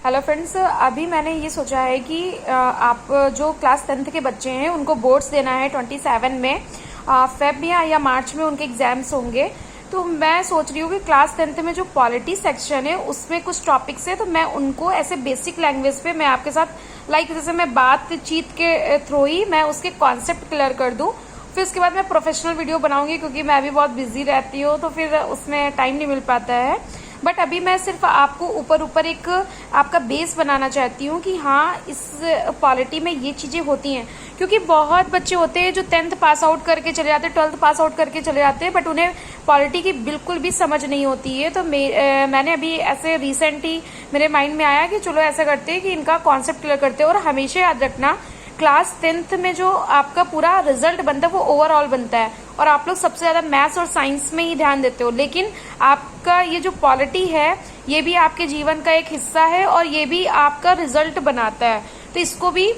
Hello friends, अभी मैंने ये सोचा है कि आप जो क्लास 10th के बच्चे हैं उनको बोर्ड्स देना है 27 में, फेब में या मार्च में उनके एग्जाम्स होंगे। तो मैं सोच रही हूँ कि क्लास 10th में जो पॉलिटी सेक्शन है उसमें कुछ टॉपिक्स है, तो मैं उनको ऐसे बेसिक लैंग्वेज पे मैं आपके साथ जैसे मैं बातचीत के थ्रू ही मैं उसके कॉन्सेप्ट क्लियर कर दूँ। फिर उसके बाद मैं प्रोफेशनल वीडियो बनाऊंगी, क्योंकि मैं भी बहुत बिजी रहती हूँ तो फिर उसमें टाइम नहीं मिल पाता है। बट अभी मैं सिर्फ आपको ऊपर एक आपका बेस बनाना चाहती हूँ कि हाँ, इस पॉलिटी में ये चीज़ें होती हैं। क्योंकि बहुत बच्चे होते हैं जो 10th पास आउट करके चले जाते हैं, 12th पास आउट करके चले जाते हैं, बट उन्हें पॉलिटी की बिल्कुल भी समझ नहीं होती है। तो मैंने अभी ऐसे रिसेंटली मेरे माइंड में आया कि चलो ऐसा करते हैं कि इनका कॉन्सेप्ट क्लियर करते हैं। और हमेशा याद रखना, क्लास 10th में जो आपका पूरा रिजल्ट बनता है वो ओवरऑल बनता है, और आप लोग सबसे ज़्यादा मैथ्स और साइंस में ही ध्यान देते हो, लेकिन आपका ये जो पॉलिटी है ये भी आपके जीवन का एक हिस्सा है और ये भी आपका रिजल्ट बनाता है। तो इसको भी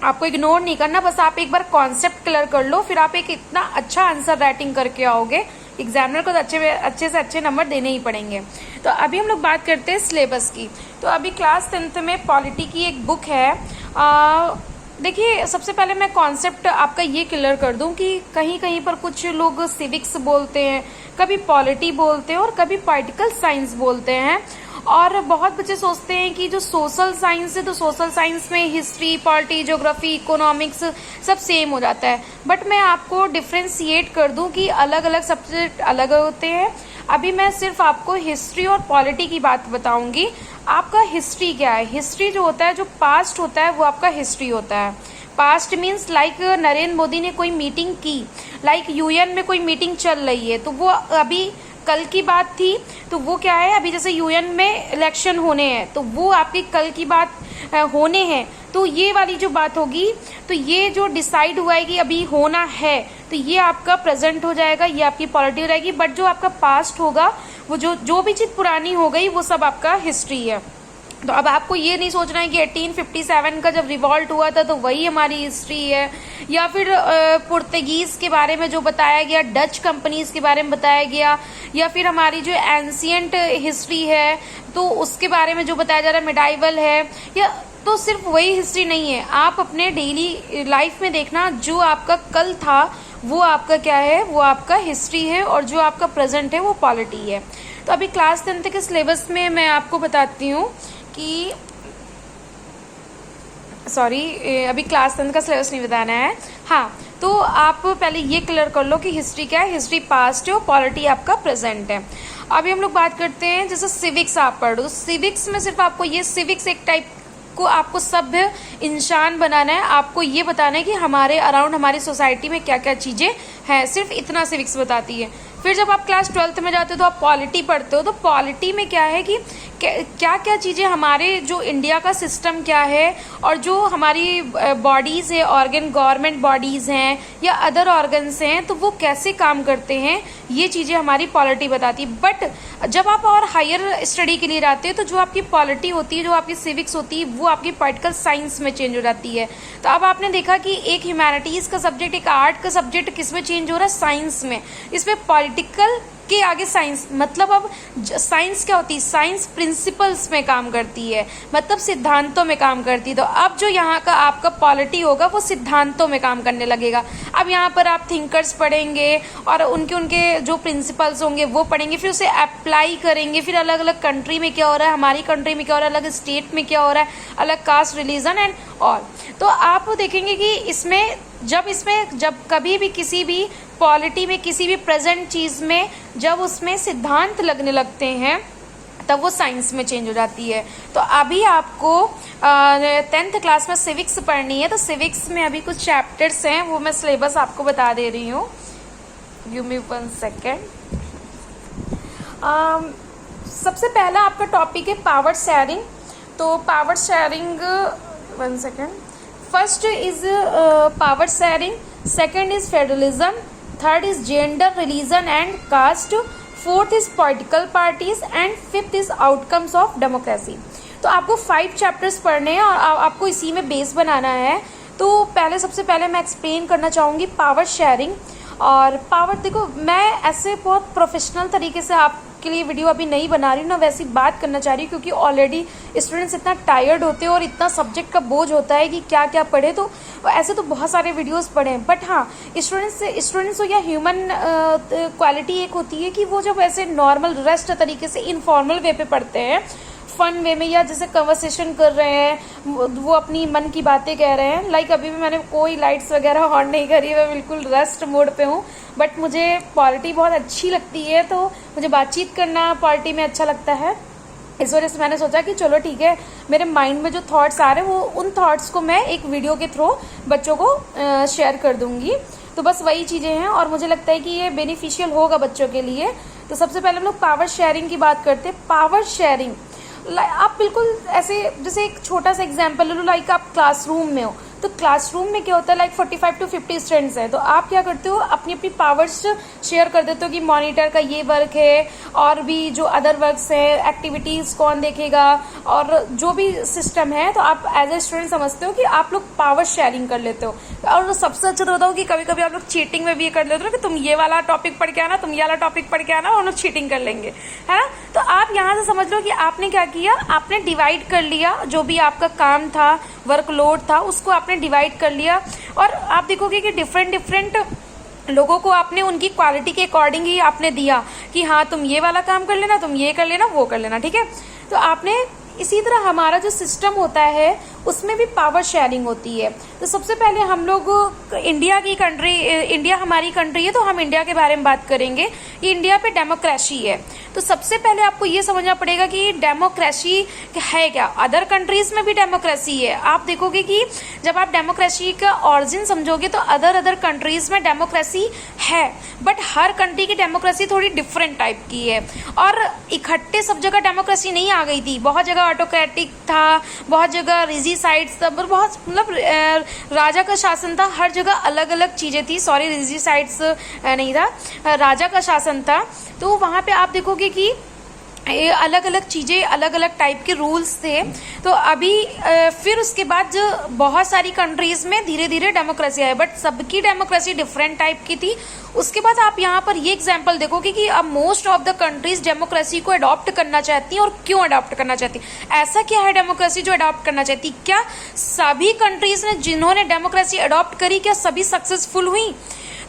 आपको इग्नोर नहीं करना, बस आप एक बार कॉन्सेप्ट क्लियर कर लो, फिर आप एक इतना अच्छा आंसर राइटिंग करके आओगे, एग्जामिनर को तो अच्छे से अच्छे नंबर देने ही पड़ेंगे। तो अभी हम लोग बात करते हैं सिलेबस की। तो अभी क्लास 10th में पॉलिटी की एक बुक है। देखिए, सबसे पहले मैं कॉन्सेप्ट आपका ये क्लियर कर दूं कि कहीं कहीं पर कुछ लोग सिविक्स बोलते हैं, कभी पॉलिटी बोलते हैं और कभी पॉलिटिकल साइंस बोलते हैं। और बहुत बच्चे सोचते हैं कि जो सोशल साइंस है तो सोशल साइंस में हिस्ट्री, पॉलिटी, ज्योग्राफी, इकोनॉमिक्स सब सेम हो जाता है। बट मैं आपको डिफ्रेंशिएट कर दूं कि अलग अलग सब्जेक्ट अलग होते हैं। अभी मैं सिर्फ आपको हिस्ट्री और पॉलिटी की बात बताऊंगी। आपका हिस्ट्री क्या है? हिस्ट्री जो होता है, जो पास्ट होता है, वो आपका हिस्ट्री होता है। Past means like Narendra Modi ने कोई मीटिंग की, लाइक यूएन में कोई मीटिंग चल रही है, तो वो अभी कल की बात थी, तो वो क्या है, अभी जैसे यूएन में इलेक्शन होने हैं तो वो आपकी कल की बात होने हैं। तो ये वाली जो बात होगी, तो ये जो डिसाइड हुआ है कि अभी होना है, तो ये आपका प्रेजेंट हो जाएगा, ये आपकी पॉलिटी हो जाएगी। बट जो आपका पास्ट होगा, वो जो भी चीज़ पुरानी हो गई, वो सब आपका हिस्ट्री है। तो अब आपको ये नहीं सोचना है कि 1857 का जब रिवॉल्ट हुआ था तो वही हमारी हिस्ट्री है, या फिर पुर्तगीज के बारे में जो बताया गया, डच कंपनीज के बारे में बताया गया, या फिर हमारी जो एंशियंट हिस्ट्री है तो उसके बारे में जो बताया जा रहा है, मिडाइवल है, या तो सिर्फ वही हिस्ट्री नहीं है। आप अपने डेली लाइफ में देखना, जो आपका कल था वो आपका क्या है, वो आपका हिस्ट्री है, और जो आपका प्रेजेंट है वो पॉलिटी है। तो अभी क्लास 10th के सिलेबस में मैं आपको बताती हूँ कि अभी क्लास 10th का सिलेबस नहीं बताना है। हाँ, तो आप पहले ये क्लियर कर लो कि हिस्ट्री क्या है, हिस्ट्री पास्ट है और पॉलिटी आपका प्रेजेंट है। अभी हम लोग बात करते हैं, जैसे सिविक्स आप पढ़ लो, सिविक्स में सिर्फ आपको ये सिविक्स एक टाइप को आपको सभ्य इंसान बनाना है, आपको ये बताना है कि हमारे अराउंड हमारी सोसाइटी में क्या क्या चीज़ें हैं, सिर्फ इतना सिविक्स बताती है। फिर जब आप क्लास 12th में जाते हो तो आप पॉलिटी पढ़ते हो, तो पॉलिटी में क्या है कि क्या क्या चीज़ें हमारे जो इंडिया का सिस्टम क्या है, और जो हमारी बॉडीज़ है, ऑर्गन गवर्नमेंट बॉडीज़ हैं या अदर ऑर्गन्स हैं, तो वो कैसे काम करते हैं, ये चीज़ें हमारी पॉलिटी बताती है। बट जब आप और हायर स्टडी के लिए जाते हैं तो जो आपकी पॉलिटी होती है, जो आपकी सिविक्स होती है, वो आपकी पॉलिटिकल साइंस में चेंज हो जाती है। तो अब आपने देखा कि एक ह्यूमैनिटीज़ का सब्जेक्ट, एक आर्ट का सब्जेक्ट किस में चेंज हो रहा है, साइंस में। इसमें पॉलिटिकल के आगे साइंस, मतलब अब साइंस क्या होती है, साइंस प्रिंसिपल्स में काम करती है, मतलब सिद्धांतों में काम करती है। तो अब जो यहाँ का आपका पॉलिटी होगा वो सिद्धांतों में काम करने लगेगा। अब यहाँ पर आप थिंकर्स पढ़ेंगे और उनके जो प्रिंसिपल्स होंगे वो पढ़ेंगे, फिर उसे अप्लाई करेंगे, फिर अलग अलग कंट्री में क्या हो रहा है, हमारी कंट्री में क्या हो रहा है, अलग स्टेट में क्या हो रहा है, अलग कास्ट, रिलीजन एंड ऑल। तो आप देखेंगे कि जब कभी भी किसी भी पॉलिटी में, किसी भी प्रेजेंट चीज़ में जब उसमें सिद्धांत लगने लगते हैं तब वो साइंस में चेंज हो जाती है। तो अभी आपको 10th क्लास में सिविक्स पढ़नी है, तो सिविक्स में अभी कुछ चैप्टर्स हैं, वो मैं सिलेबस आपको बता दे रही हूँ। Give me 1 second. सबसे पहला आपका टॉपिक है पावर शेयरिंग। तो power sharing, 1 second. First is power sharing, second is federalism, third is gender, religion and caste, fourth is political parties and fifth is outcomes of democracy. तो आपको 5 chapters पढ़ने हैं और आपको इसी में बेस बनाना है। तो सबसे पहले मैं एक्सप्लेन करना चाहूँगी पावर शेयरिंग। और पावर, देखो मैं ऐसे बहुत प्रोफेशनल तरीके से आप के लिए वीडियो अभी नहीं बना रही हूँ, ना वैसी बात करना चाह रही हूँ, क्योंकि ऑलरेडी स्टूडेंट्स इतना टायर्ड होते हैं और इतना सब्जेक्ट का बोझ होता है कि क्या क्या पढ़े। तो ऐसे तो बहुत सारे वीडियोस पढ़े हैं, बट हाँ, स्टूडेंट्स हो या ह्यूमन क्वालिटी एक होती है कि वो जब ऐसे नॉर्मल रेस्ट तरीके से इनफॉर्मल वे पे पढ़ते हैं, फन वे में, या जैसे कन्वर्सेशन कर रहे हैं, वो अपनी मन की बातें कह रहे हैं। लाइक अभी भी मैंने कोई लाइट्स वगैरह ऑन नहीं करी, मैं बिल्कुल रेस्ट मोड पे हूँ, बट मुझे पॉलिटी बहुत अच्छी लगती है, तो मुझे बातचीत करना पॉलिटी में अच्छा लगता है। इस वजह से मैंने सोचा कि चलो ठीक है, मेरे माइंड में जो थॉट्स आ रहे हैं वो उन थॉट्स को मैं एक वीडियो के थ्रू बच्चों को शेयर कर दूंगी। तो बस वही चीज़ें हैं और मुझे लगता है कि ये बेनिफिशियल होगा बच्चों के लिए। तो सबसे पहले हम लोग पावर शेयरिंग की बात करते हैं। पावर शेयरिंग, आप बिल्कुल ऐसे जैसे एक छोटा सा एग्जांपल ले लो, लाइक आप क्लासरूम में हो, तो क्लासरूम में क्या होता है, लाइक 45 to 50 स्टूडेंट्स हैं, तो आप क्या करते हो, अपनी अपनी पावर्स शेयर कर देते हो कि मॉनिटर का ये वर्क है, और भी जो अदर वर्क्स है, एक्टिविटीज कौन देखेगा, और जो भी सिस्टम है, तो आप एज ए स्टूडेंट समझते हो कि आप लोग पावर शेयरिंग कर लेते हो। और सबसे अच्छा तो बताओ कि कभी कभी आप लोग चीटिंग में भी ये कर लेते हो कि तुम ये वाला टॉपिक पढ़ के आना, तुम ये वाला टॉपिक पढ़ के आना, और हम लोग चीटिंग कर लेंगे, है ना। तो आप यहाँ से समझ लो कि आपने क्या किया, आपने डिवाइड कर लिया, जो भी आपका काम था, वर्कलोड था, उसको आपने डिवाइड कर लिया। और आप देखोगे कि डिफरेंट लोगों को आपने उनकी क्वालिटी के अकॉर्डिंग ही आपने दिया कि हाँ तुम ये वाला काम कर लेना, तुम ये कर लेना, वो कर लेना, ठीक है। तो आपने इसी तरह हमारा जो सिस्टम होता है उसमें भी पावर शेयरिंग होती है। तो सबसे पहले हम लोग इंडिया हमारी कंट्री है, तो हम इंडिया के बारे में बात करेंगे कि इंडिया पे डेमोक्रेसी है। तो सबसे पहले आपको ये समझना पड़ेगा कि डेमोक्रेसी है क्या। अदर कंट्रीज में भी डेमोक्रेसी है। आप देखोगे कि जब आप डेमोक्रेसी का ऑरिजिन समझोगे तो अदर कंट्रीज में डेमोक्रेसी है, बट हर कंट्री की डेमोक्रेसी थोड़ी डिफरेंट टाइप की है। और इकट्ठे सब जगह डेमोक्रेसी नहीं आ गई थी, बहुत जगह ऑटोक्रेटिक था, बहुत जगह रिजीसाइड्स था, बहुत मतलब राजा का शासन था, हर जगह अलग अलग चीजें थी। सॉरी, रिजीसाइड्स नहीं था, राजा का शासन था। तो वहां पे आप देखोगे कि अलग अलग चीज़ें, अलग अलग टाइप के रूल्स थे। तो अभी फिर उसके बाद जो बहुत सारी कंट्रीज में धीरे धीरे डेमोक्रेसी आई, बट सबकी डेमोक्रेसी डिफरेंट टाइप की थी। उसके बाद आप यहाँ पर ये एग्जांपल देखोगे कि अब most of the countries democracy को अडॉप्ट करना चाहती हैं। और क्यों अडॉप्ट करना चाहती, ऐसा क्या है डेमोक्रेसी जो अडॉप्ट करना चाहती। क्या सभी कंट्रीज ने जिन्होंने डेमोक्रेसी अडॉप्ट करी, क्या सभी सक्सेसफुल हुई।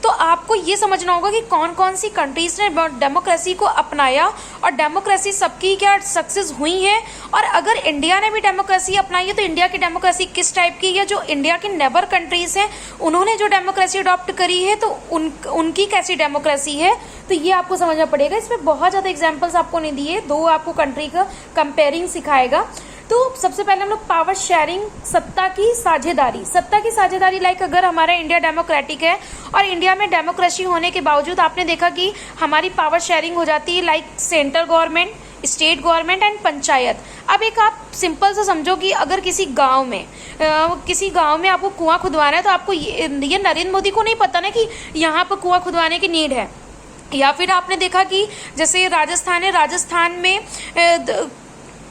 तो आपको ये समझना होगा कि कौन कौन सी कंट्रीज ने डेमोक्रेसी को अपनाया और डेमोक्रेसी सबकी क्या सक्सेस हुई है। और अगर इंडिया ने भी डेमोक्रेसी अपनाई है तो इंडिया की डेमोक्रेसी किस टाइप की है। जो इंडिया के नेबर कंट्रीज हैं उन्होंने जो डेमोक्रेसी अडॉप्ट करी है तो उनकी कैसी डेमोक्रेसी है। तो ये आपको समझना पड़ेगा। इसमें बहुत ज़्यादा एग्जाम्पल्स आपको नहीं दिए, दो आपको कंट्री का कंपेयरिंग सिखाएगा। तो सबसे पहले हम लोग पावर शेयरिंग, सत्ता की साझेदारी लाइक अगर हमारा इंडिया डेमोक्रेटिक है और इंडिया में डेमोक्रेसी होने के बावजूद आपने देखा कि हमारी पावर शेयरिंग हो जाती है like central government, state government and panchayat. अब एक आप सिंपल से समझो कि अगर किसी गांव में आपको कुआं खुदवाना है तो आपको ये नरेंद्र मोदी को नहीं पता ना कि यहाँ पर कुआं खुदवाने की नीड है। या फिर आपने देखा कि जैसे राजस्थान है, राजस्थान में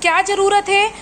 क्या जरूरत है,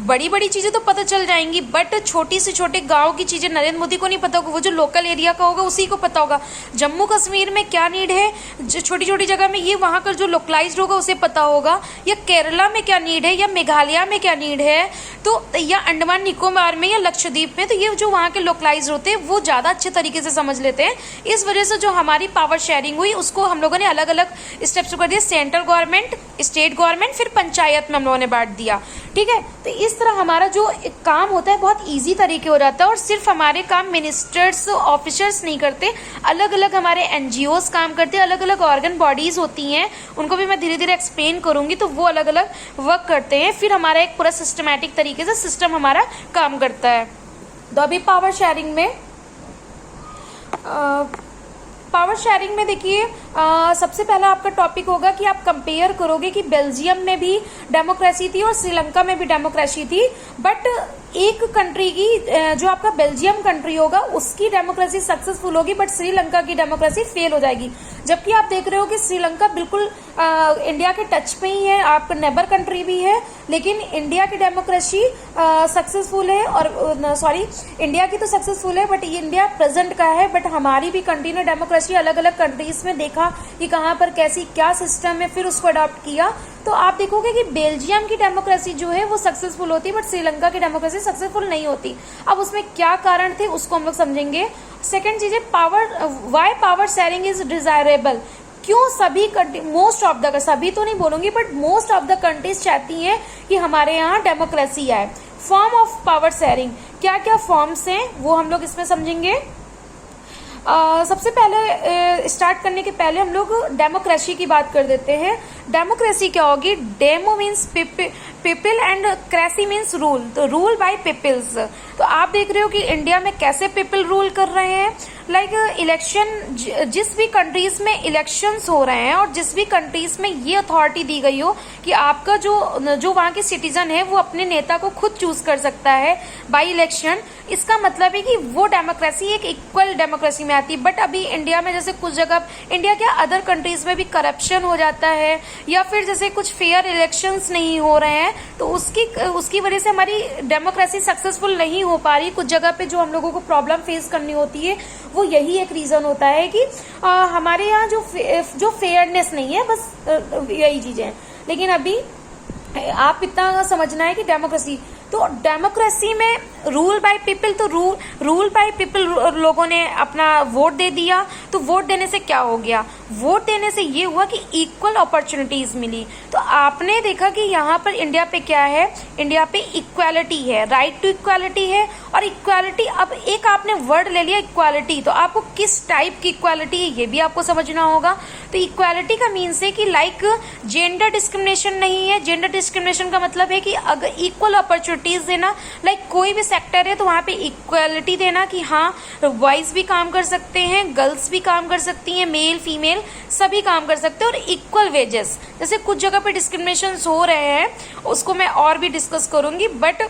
बड़ी बड़ी चीजें तो पता चल जाएंगी, बट छोटी से छोटे गांव की चीजें नरेंद्र मोदी को नहीं पता होगा, वो जो लोकल एरिया का होगा उसी को पता होगा। जम्मू कश्मीर में क्या नीड है, छोटी छोटी जगह में ये वहां का जो लोकलाइज्ड होगा उसे पता होगा। या केरला में क्या नीड है, या मेघालय में क्या नीड है, तो या अंडमान निकोबार में या लक्षद्वीप में, तो ये जो वहाँ के लोकलाइज्ड होते हैं वो ज़्यादा अच्छे तरीके से समझ लेते हैं। इस वजह से जो हमारी पावर शेयरिंग हुई उसको हम लोगों ने अलग अलग स्टेप्स कर दिया, सेंट्रल गवर्नमेंट, स्टेट गवर्नमेंट, फिर पंचायत में हम लोगों ने बांट दिया। ठीक है, तो इस तरह हमारा जो काम होता है बहुत ईजी तरीके हो जाता है। और सिर्फ हमारे काम मिनिस्टर्स, ऑफिसर्स नहीं करते, अलग अलग हमारे एनजीओज काम करते हैं, अलग अलग ऑर्गन बॉडीज होती हैं, उनको भी मैं धीरे धीरे एक्सप्लेन करूंगी, तो वो अलग अलग वर्क करते हैं। फिर हमारा एक पूरा सिस्टमैटिक तरीके से सिस्टम हमारा काम करता है। तो अभी पावर शेयरिंग में देखिए, सबसे पहला आपका टॉपिक होगा कि आप कंपेयर करोगे कि बेल्जियम में भी डेमोक्रेसी थी और श्रीलंका में भी डेमोक्रेसी थी, बट एक कंट्री की जो आपका बेल्जियम कंट्री होगा उसकी डेमोक्रेसी सक्सेसफुल होगी, बट श्रीलंका की डेमोक्रेसी फेल हो जाएगी। जबकि आप देख रहे हो कि श्रीलंका बिल्कुल इंडिया के टच पे ही है, आपका नेबर कंट्री भी है, लेकिन इंडिया की डेमोक्रेसी सक्सेसफुल है, और सॉरी इंडिया की तो सक्सेसफुल है बट ये इंडिया प्रेजेंट का है, बट हमारी भी कंट्री ने डेमोक्रेसी अलग अलग कंट्रीज में देखा कि कहाँ पर कैसी क्या सिस्टम है, फिर उसको अडॉप्ट किया। तो आप देखोगे कि बेल्जियम की डेमोक्रेसी जो है वो सक्सेसफुल होती है, बट श्रीलंका की डेमोक्रेसी सक्सेसफुल नहीं होती। अब उसमें क्या कारण थे उसको हम लोग समझेंगे। सेकंड चीज है power, why power sharing is desirable. क्यों सभी मोस्ट ऑफ द, सभी तो नहीं बोलूंगी but most of the countries चाहती हैं कि हमारे यहाँ डेमोक्रेसी आए। फॉर्म ऑफ पावर शेयरिंग, क्या क्या फॉर्म्स हैं वो हम लोग इसमें समझेंगे। सबसे पहले स्टार्ट करने के पहले हम लोग डेमोक्रेसी की बात कर देते हैं। डेमोक्रेसी क्या होगी? Demo means people and cracy means rule, तो रूल बाय पीपल्स। तो आप देख रहे हो कि इंडिया में कैसे पीपल रूल कर रहे हैं। लाइक इलेक्शन, जिस भी कंट्रीज में इलेक्शंस हो रहे हैं और जिस भी कंट्रीज में ये अथॉरिटी दी गई हो कि आपका जो वहाँ के सिटीजन है वो अपने नेता को खुद चूज कर सकता है बाई इलेक्शन, इसका मतलब है कि वो डेमोक्रेसी एक इक्वल डेमोक्रेसी में आती है। बट अभी इंडिया में जैसे कुछ जगह, इंडिया क्या अदर कंट्रीज में भी करप्शन हो जाता है, या फिर जैसे कुछ फेयर इलेक्शंस नहीं हो रहे हैं, तो उसकी वजह से हमारी डेमोक्रेसी सक्सेसफुल नहीं हो पा रही। कुछ जगह पे जो हम लोगों को प्रॉब्लम फेस करनी होती है वो यही एक रीजन होता है कि हमारे यहाँ जो फेयरनेस नहीं है, बस यही चीजें हैं। लेकिन अभी आप इतना समझना है कि डेमोक्रेसी में रूल बाय पीपल, तो रूल बाय पीपल लोगों ने अपना वोट दे दिया, तो वोट देने से क्या हो गया? वोट देने से ये हुआ कि इक्वल अपॉर्चुनिटीज मिली। तो आपने देखा कि यहाँ पर इंडिया पे क्या है? इंडिया पे इक्वालिटी है, राइट टू इक्वालिटी है। और इक्वालिटी, अब एक आपने वर्ड ले लिया इक्वालिटी, तो आपको किस टाइप की इक्वालिटी है ये भी आपको समझना होगा। तो इक्वालिटी का मीन्स है कि लाइक जेंडर डिस्क्रिमिनेशन नहीं है। जेंडर डिस्क्रिमिनेशन का मतलब है कि अगर इक्वल अपॉर्चुनिटीज देना, लाइक कोई भी सेक्टर है तो वहां पे इक्वालिटी देना कि हाँ बॉयज भी काम कर सकते हैं, गर्ल्स भी काम कर सकती हैं, मेल फीमेल सभी काम कर सकते हैं, और इक्वल वेजेस। जैसे कुछ जगह पे डिस्क्रिमिनेशन हो रहे हैं उसको मैं और भी डिस्कस करूंगी, बट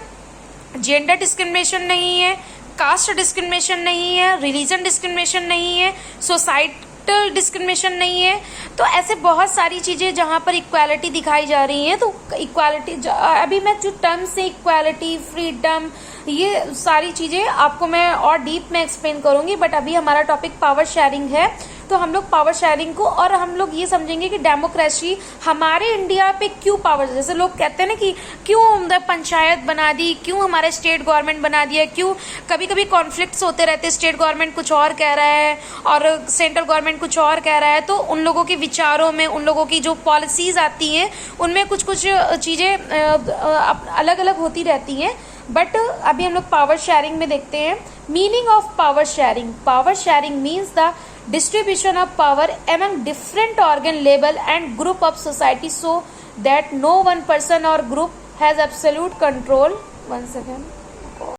जेंडर डिस्क्रिमिनेशन नहीं है, कास्ट डिस्क्रिमिनेशन नहीं है, रिलीजन डिस्क्रिमिनेशन नहीं है, सोसाइटल डिस्क्रिमिनेशन नहीं है। तो ऐसे बहुत सारी चीजें जहां पर इक्वालिटी दिखाई जा रही है। तो इक्वालिटी, अभी मैं जो टर्म्स है इक्वालिटी, फ्रीडम, ये सारी चीजें आपको मैं और डीप में एक्सप्लेन करूंगी, बट अभी हमारा टॉपिक पावर शेयरिंग है। तो हम लोग पावर शेयरिंग को, और हम लोग ये समझेंगे कि डेमोक्रेसी हमारे इंडिया पे क्यों पावर, जैसे लोग कहते हैं ना कि क्यों पंचायत बना दी, क्यों हमारे स्टेट गवर्नमेंट बना दिया, क्यों कभी कभी कॉन्फ्लिक्ट्स होते रहते हैं, स्टेट गवर्नमेंट कुछ और कह रहा है और सेंट्रल गवर्नमेंट कुछ और कह रहा है। तो उन लोगों के विचारों में, उन लोगों की जो पॉलिसीज आती हैं उनमें कुछ कुछ चीजें अलग अलग होती रहती हैं। बट अभी हम लोग पावर शेयरिंग में देखते हैं meaning of power sharing. Power sharing means the distribution of power among different organ, label and group of society so that no one person or group has absolute control. One second.